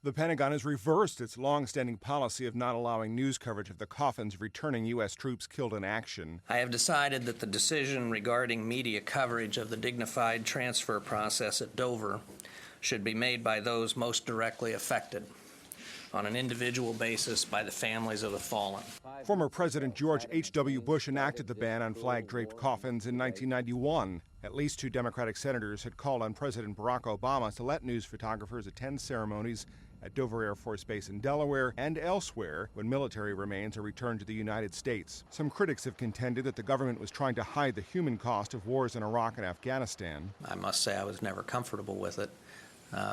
The Pentagon has reversed its long-standing policy of not allowing news coverage of the coffins of returning U.S. troops killed in action. I have decided that the decision regarding media coverage of the dignified transfer process at Dover should be made by those most directly affected, on an individual basis by the families of the fallen. Former President George H.W. Bush enacted the ban on flag-draped coffins in 1991. At least 2 Democratic senators had called on President Barack Obama to let news photographers attend ceremonies at Dover Air Force Base in Delaware and elsewhere when military remains are returned to the United States. Some critics have contended that the government was trying to hide the human cost of wars in Iraq and Afghanistan. I must say I was never comfortable with it.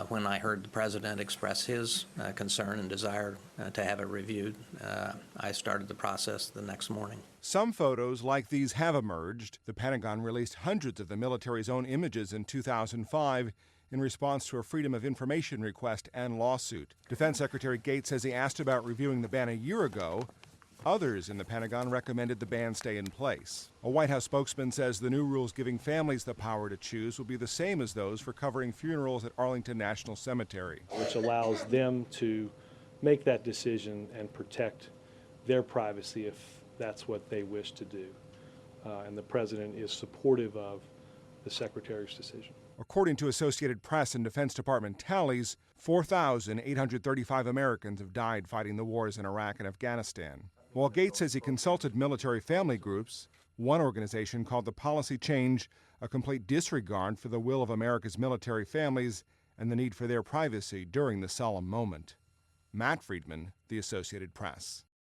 When I heard the President express his concern and desire to have it reviewed, I started the process the next morning. Some photos like these have emerged. The Pentagon released hundreds of the military's own images in 2005 in response to a Freedom of Information request and lawsuit. Defense Secretary Gates says he asked about reviewing the ban a year ago. Others in the Pentagon recommended the ban stay in place. A White House spokesman says the new rules giving families the power to choose will be the same as those for covering funerals at Arlington National Cemetery, which allows them to make that decision and protect their privacy if that's what they wish to do. And the President is supportive of the Secretary's decision. According to Associated Press and Defense Department tallies, 4,835 Americans have died fighting the wars in Iraq and Afghanistan. While Gates says he consulted military family groups, one organization called the policy change a complete disregard for the will of America's military families and the need for their privacy during the solemn moment. Matt Friedman, The Associated Press.